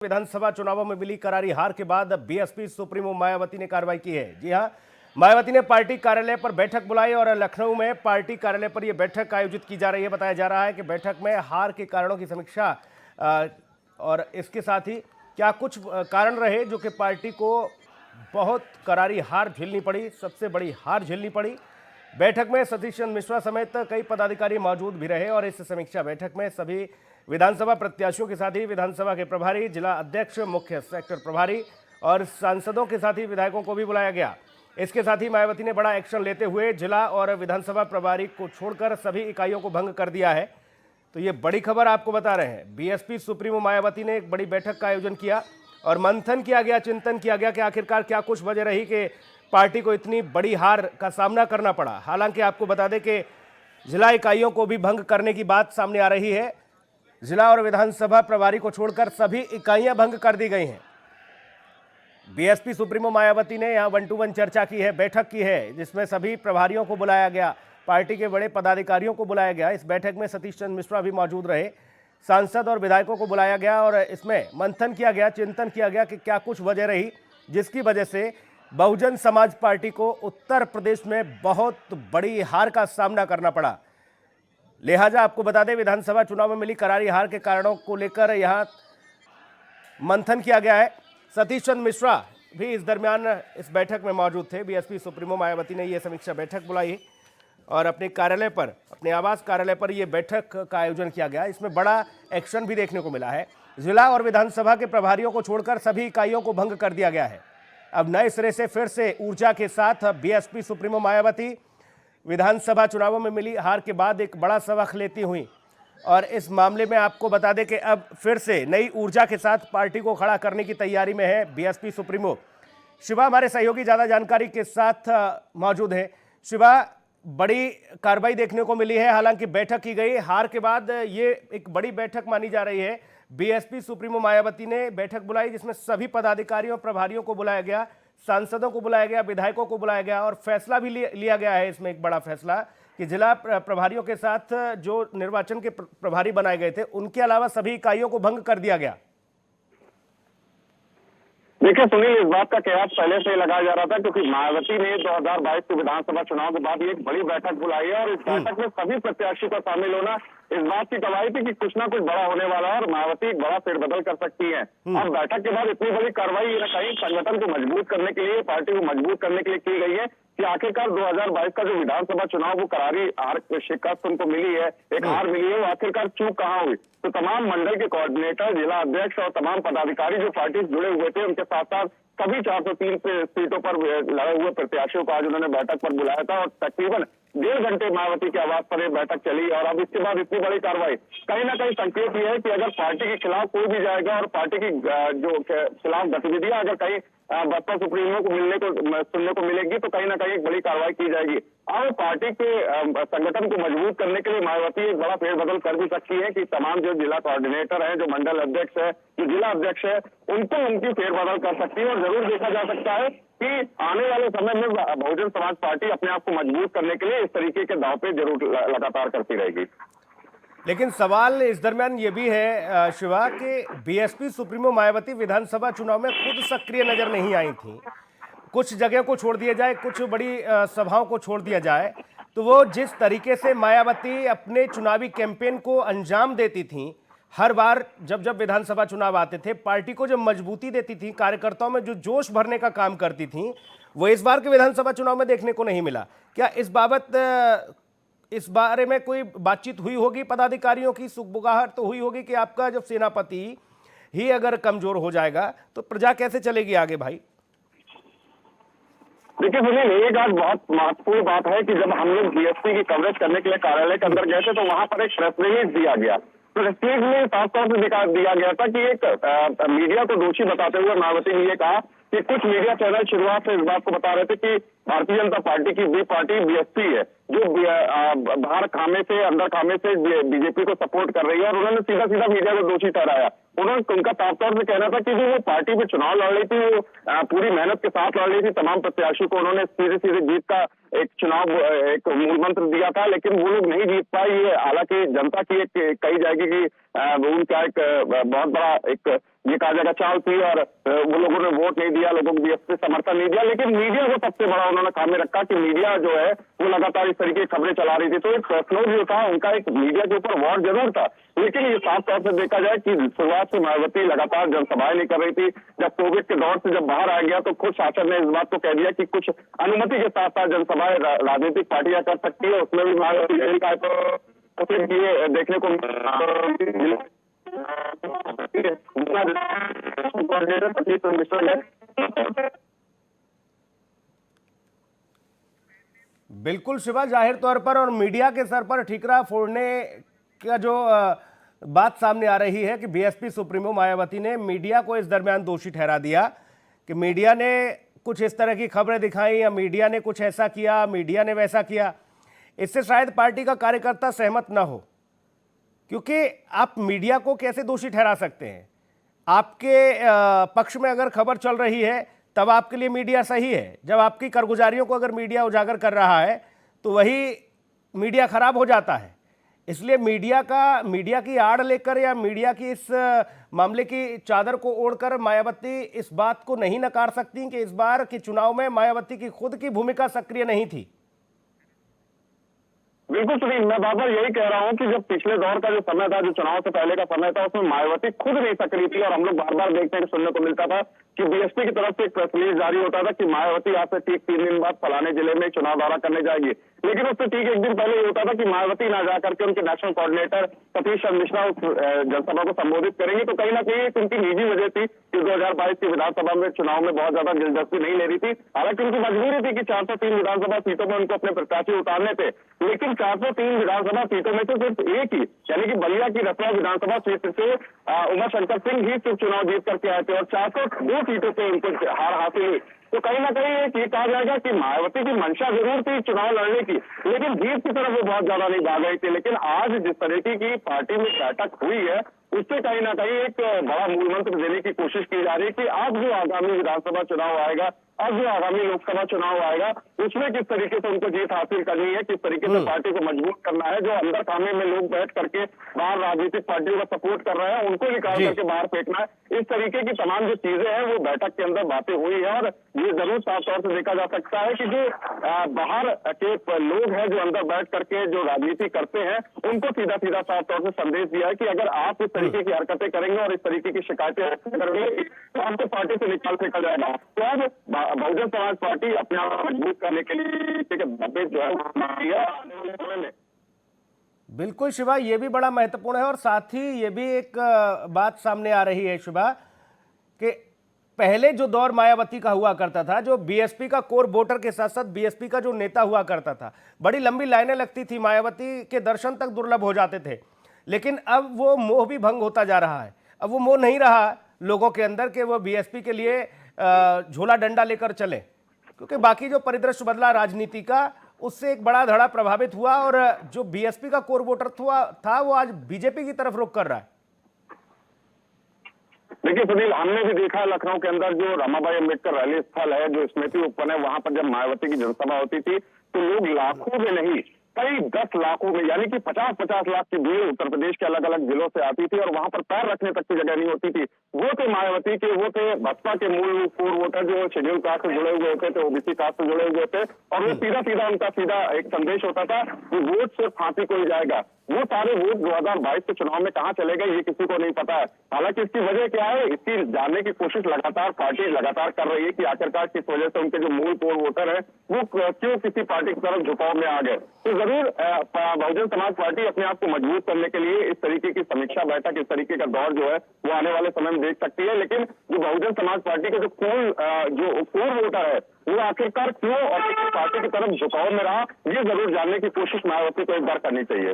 विधानसभा चुनावों में मिली करारी हार के बाद बीएसपी सुप्रीमो मायावती ने कार्रवाई की है। जी हां, मायावती ने पार्टी कार्यालय पर बैठक बुलाई और लखनऊ में पार्टी कार्यालय पर यह बैठक आयोजित की जा रही है। बताया जा रहा है कि बैठक में हार के कारणों की समीक्षा और इसके साथ ही क्या कुछ कारण रहे जो कि पार्टी को बहुत करारी हार झेलनी पड़ी, सबसे बड़ी हार झेलनी पड़ी। बैठक में सतीश चंद्र मिश्रा समेत कई पदाधिकारी मौजूद भी रहे और इस समीक्षा बैठक में सभी विधानसभा प्रत्याशियों के साथ ही विधानसभा के प्रभारी, जिला अध्यक्ष, मुख्य सेक्टर प्रभारी और सांसदों के साथ ही विधायकों को भी बुलाया गया। इसके साथ ही मायावती ने बड़ा एक्शन लेते हुए जिला और विधानसभा प्रभारी को छोड़कर सभी इकाइयों को भंग कर दिया है। तो ये बड़ी खबर आपको बता रहे हैं। बीएसपी सुप्रीमो मायावती ने एक बड़ी बैठक का आयोजन किया और मंथन किया गया, चिंतन किया गया कि आखिरकार क्या कुछ वजह रही कि पार्टी को इतनी बड़ी हार का सामना करना पड़ा। हालांकि आपको बता दें कि जिला इकाइयों को भी भंग करने की बात सामने आ रही है। जिला और विधानसभा प्रभारी को छोड़कर सभी इकाइयां भंग कर दी गई हैं। बीएसपी सुप्रीमो मायावती ने यहां 1-to-1 चर्चा की है, बैठक की है, जिसमें सभी प्रभारियों को बुलाया गया, पार्टी के बड़े पदाधिकारियों को बुलाया गया। इस बैठक में सतीश चंद्र मिश्रा भी मौजूद रहे, सांसद और विधायकों को बुलाया गया और इसमें मंथन किया गया, चिंतन किया गया कि क्या कुछ वजह रही जिसकी वजह से बहुजन समाज पार्टी को उत्तर प्रदेश में बहुत बड़ी हार का सामना करना पड़ा। लिहाजा आपको बता दें, विधानसभा चुनाव में मिली करारी हार के कारणों को लेकर यहां मंथन किया गया है। सतीश चंद्र मिश्रा भी इस दरमियान इस बैठक में मौजूद थे। बीएसपी सुप्रीमो मायावती ने यह समीक्षा बैठक बुलाई और अपने कार्यालय पर, अपने आवास कार्यालय पर यह बैठक का आयोजन किया गया। इसमें बड़ा एक्शन भी देखने को मिला है। जिला और विधानसभा के प्रभारियों को छोड़कर सभी इकाइयों को भंग कर दिया गया है। अब नए सिरे से फिर से ऊर्जा के साथ बीएसपी सुप्रीमो मायावती विधानसभा चुनावों में मिली हार के बाद एक बड़ा सबक लेती हुई और इस मामले में आपको बता दें कि अब फिर से नई ऊर्जा के साथ पार्टी को खड़ा करने की तैयारी में है बीएसपी सुप्रीमो। शिवा हमारे सहयोगी ज्यादा जानकारी के साथ मौजूद है। शिवा, बड़ी कार्रवाई देखने को मिली है, हालांकि बैठक की गई हार के बाद ये एक बड़ी बैठक मानी जा रही है। बीएसपी सुप्रीमो मायावती ने बैठक बुलाई जिसमें सभी पदाधिकारियों प्रभारियों को बुलाया गया, सांसदों को बुलाया गया, विधायकों को बुलाया गया और फैसला भी लिया गया है। इसमें एक बड़ा फैसला कि जिला प्रभारियों के साथ जो निर्वाचन के प्रभारी बनाए गए थे उनके अलावा सभी इकाइयों को भंग कर दिया गया। देखिए सुनील, इस बात का कयास पहले से लगाया जा रहा था क्योंकि मायावती ने 2022 के विधानसभा चुनाव के बाद एक बड़ी बैठक बुलाई है और इस बैठक में सभी प्रत्याशियों का शामिल होना इस बात की गवाही थी कि कुछ ना कुछ बड़ा होने वाला है और मायावती एक बड़ा फेरबदल कर सकती है। अब बैठक के बाद इतनी बड़ी कार्रवाई कहीं संगठन को मजबूत करने के लिए, पार्टी को मजबूत करने के लिए की गई है कि आखिरकार 2022 का जो विधानसभा चुनाव वो करारी हार शिकस्त उनको मिली है, एक हार मिली है, वो आखिरकार चूक कहाँ हुई। तो तमाम मंडल के कोऑर्डिनेटर, जिला अध्यक्ष और तमाम पदाधिकारी जो पार्टी से जुड़े हुए थे, उनके साथ साथ सभी 403 सीटों पर लड़े हुए प्रत्याशियों को आज उन्होंने बैठक पर बुलाया था और तकरीबन 1.5 घंटे मायावती के आवास पर यह बैठक चली। और अब इसके बाद इतनी बड़ी कार्रवाई कहीं ना कहीं संकेत ये है कि अगर पार्टी के खिलाफ कोई भी जाएगा और पार्टी की जो खिलाफ गतिविधियां अगर कहीं बसपा सुप्रीमो को सुनने को मिलेगी तो कहीं ना कहीं एक बड़ी कार्रवाई की जाएगी। अब पार्टी के संगठन को मजबूत करने के लिए मायावती एक बड़ा फेरबदल कर भी सकती है कि तमाम जो जिला कोऑर्डिनेटर है, जो मंडल अध्यक्ष है, जो जिला अध्यक्ष है, उनको उनकी फेरबदल कर सकती है। और जरूर देखा जा सकता है कि आने वाले समय में बहुजन समाज पार्टी अपने आप को मजबूत करने के लिए इस तरीके के दाव पे जरूर लगातार करती रहेगी। लेकिन सवाल इस दरमियान ये भी है शिवा कि बीएसपी सुप्रीमो मायावती विधानसभा चुनाव में खुद सक्रिय नजर नहीं आई थी। कुछ जगह को छोड़ दिया जाए, कुछ बड़ी सभाओं को छोड़ दिया जाए, तो वो जिस तरीके से मायावती अपने चुनावी कैंपेन को अंजाम देती थी, हर बार जब जब विधानसभा चुनाव आते थे पार्टी को जब मजबूती देती थी, कार्यकर्ताओं में जो जोश भरने का काम करती थी, वो इस बार के विधानसभा चुनाव में देखने को नहीं मिला। क्या इस बारे में कोई बातचीत हुई होगी पदाधिकारियों की? सुगबुगाहट तो हुई होगी कि आपका जब सेनापति ही अगर कमजोर हो जाएगा तो प्रजा कैसे चलेगी आगे भाई? देखिए सुनील, एक आज बहुत महत्वपूर्ण बात है कि जब हम लोग बीएसपी की कवरेज करने के लिए कार्यालय के अंदर गए थे तो वहां पर एक प्रेस रिलीज दिया गया। तो रिलीज में साफ तौर से दिया गया था कि एक मीडिया को दोषी बताते हुए मायावती ने ये कहा कि कुछ मीडिया चैनल शुरुआत से इस बात को बता रहे थे कि भारतीय जनता पार्टी की बी पार्टी बीएसपी है जो बाहर खामे से, अंदर खामे से बीजेपी को सपोर्ट कर रही है और उन्होंने सीधा सीधा मीडिया को दोषी ठहराया। उनका साफ तौर से कहना था कि जो वो पार्टी में चुनाव लड़ रही थी वो पूरी मेहनत के साथ लड़ रही थी। तमाम प्रत्याशियों को उन्होंने सीधे सीधे जीत का एक चुनाव एक मूल मंत्र दिया था, लेकिन वो लोग नहीं जीत पाए। ये हालांकि जनता की एक कही जाएगी कि उनका एक बहुत बड़ा एक ये कहा जाएगा चाल थी और वो लोगों ने वोट नहीं दिया, लोगों को बीएसपी समर्थन नहीं दिया। लेकिन मीडिया को सबसे बड़ा उन्होंने काम में रखा कि मीडिया जो है वो लगातार इस तरीके की खबरें चला रही थी। तो एक फैसला जो था उनका, एक मीडिया के ऊपर वार जरूर था, लेकिन ये साफ तौर से देखा जाए कि शुरुआत से मायावती लगातार जनसभाएं नहीं कर रही थी। जब कोविड के दौर से जब बाहर आ गया तो खुद शासन ने इस बात को कह दिया कि कुछ अनुमति के साथ साथ जनसभाएं राजनीतिक पार्टियां कर सकती है, उसमें भी मायावती ये देखने को बिल्कुल शिवा, जाहिर तौर पर और मीडिया के सर पर ठीकरा फोड़ने का जो बात सामने आ रही है कि बीएसपी सुप्रीमो मायावती ने मीडिया को इस दरमियान दोषी ठहरा दिया कि मीडिया ने कुछ इस तरह की खबरें दिखाई या मीडिया ने कुछ ऐसा किया, मीडिया ने वैसा किया। इससे शायद पार्टी का कार्यकर्ता सहमत ना हो, क्योंकि आप मीडिया को कैसे दोषी ठहरा सकते हैं? आपके पक्ष में अगर खबर चल रही है तब आपके लिए मीडिया सही है, जब आपकी कारगुजारियों को अगर मीडिया उजागर कर रहा है तो वही मीडिया खराब हो जाता है। इसलिए मीडिया की आड़ लेकर या मीडिया की इस मामले की चादर को ओढ़कर मायावती इस बात को नहीं नकार सकती कि इस बार के चुनाव में मायावती की खुद की भूमिका सक्रिय नहीं थी। बिल्कुल सुनील, मैं बार बार यही कह रहा हूं कि जब पिछले दौर का जो समय था, जो चुनाव से पहले का समय था, उसमें मायावती खुद नहीं सक्रिय थी और हम लोग बार बार देखने को सुनने को मिलता था कि बीएसपी की तरफ से एक प्रेस रिलीज जारी होता था कि मायावती आज से ठीक 3 दिन बाद फलाने जिले में चुनाव दौरा करने जाएगी। लेकिन उससे ठीक 1 दिन पहले ये होता था कि मायावती ना जाकर के उनके नेशनल कोऑर्डिनेटर सतीश चंद्र मिश्रा उस जनसभा को संबोधित करेंगे। तो कहीं ना कहीं एक उनकी निजी वजह थी कि 2022 की विधानसभा में चुनाव में बहुत ज्यादा दिलचस्पी नहीं ले रही थी। हालांकि उनकी मजबूरी थी कि 403 विधानसभा सीटों में उनको अपने प्रत्याशी उतारने थे, लेकिन 403 विधानसभा सीटों में से सिर्फ एक ही, यानी कि बलिया की रतवा विधानसभा क्षेत्र से उमाशंकर सिंह ही सिर्फ चुनाव जीत करके आए थे और 402 सीटों पर उनको हार हासिल हुई। तो कहीं ना कहीं ये कहा जाएगा कि मायावती की मंशा जरूर थी चुनाव लड़ने की, लेकिन जीत की तरफ वो बहुत ज्यादा नहीं भाग रही थी। लेकिन आज जिस तरीके की पार्टी में बैठक हुई है, उससे कहीं ना कहीं एक बड़ा मूल मंत्र देने की कोशिश की जा रही है कि अब जो आगामी विधानसभा चुनाव आएगा, अब जो आगामी लोकसभा चुनाव आएगा, उसमें किस तरीके से उनको जीत हासिल करनी है, किस तरीके से पार्टी को मजबूत करना है। जो अंदर खाने में लोग बैठ करके बाहर राजनीतिक पार्टियों का सपोर्ट कर रहे हैं, उनको निकाल करके बाहर फेंकना है। इस तरीके की तमाम जो चीजें हैं वो बैठक के अंदर बातें हुई है और ये जरूर साफ तौर से देखा जा सकता है कि जो बाहर के लोग हैं, जो अंदर बैठ करके जो राजनीति करते हैं, उनको सीधा सीधा साफ तौर से संदेश दिया है कि अगर आप इस तरीके की हरकतें करेंगे और इस तरीके की शिकायतें करेंगे तो आपको पार्टी से निकाल फेंका जाएगा। तो अब बहुजन समाज पार्टी अपने आप को मजबूत करने के लिए जो है बिल्कुल शिवा, ये भी बड़ा महत्वपूर्ण है और साथ ही ये भी एक बात सामने आ रही है शिवा कि पहले जो दौर मायावती का हुआ करता था, जो बीएसपी का कोर वोटर के साथ साथ बीएसपी का जो नेता हुआ करता था, बड़ी लंबी लाइनें लगती थी, मायावती के दर्शन तक दुर्लभ हो जाते थे। लेकिन अब वो मोह भी भंग होता जा रहा है। अब वो मोह नहीं रहा लोगों के अंदर कि वो बीएसपी के लिए झोला डंडा लेकर चले, क्योंकि बाकी जो परिदृश्य बदला राजनीति का, उससे एक बड़ा धड़ा प्रभावित हुआ और जो बीएसपी का कोर वोटर था वो आज बीजेपी की तरफ रुख कर रहा है। देखिए सुनील, हमने भी देखा लखनऊ के अंदर जो रमाबाई अंबेडकर रैली स्थल है, जो स्मृति उपवन है, वहां पर जब मायावती की जनसभा होती थी तो लोग लाखों में नहीं, कई 10 लाखों में, यानी कि 50-50 लाख की भीड़ उत्तर प्रदेश के अलग अलग जिलों से आती थी और वहां पर पैर रखने तक की जगह नहीं होती थी। वो थे मायावती के, वो थे बसपा के मूल कोर वोटर जो शेड्यूल कास्ट से जुड़े हुए होते थे, ओबीसी कास्ट से जुड़े हुए थे, और वो सीधा उनका सीधा एक संदेश होता था कि वोट सिर्फ फांसी को ही जाएगा। वो सारे वोट 2022 के चुनाव में कहां चले गए ये किसी को नहीं पता है। हालांकि इसकी वजह क्या है, इसकी जानने की कोशिश लगातार पार्टी लगातार कर रही है कि आखिरकार किस वजह से उनके जो मूल कोर वोटर है वो क्यों किसी पार्टी की तरफ झुकाव में आ गए। तो जरूर बहुजन समाज पार्टी अपने आप को मजबूत करने के लिए इस तरीके की समीक्षा बैठक, इस तरीके का दौर जो है वो आने वाले समय में देख सकती है। लेकिन जो बहुजन समाज पार्टी के जो कोर वोटर है वो आखिरकार क्यों और किस पार्टी की तरफ झुकाव में रहा, ये जरूर जानने की कोशिश मायावती को एक बार करनी चाहिए।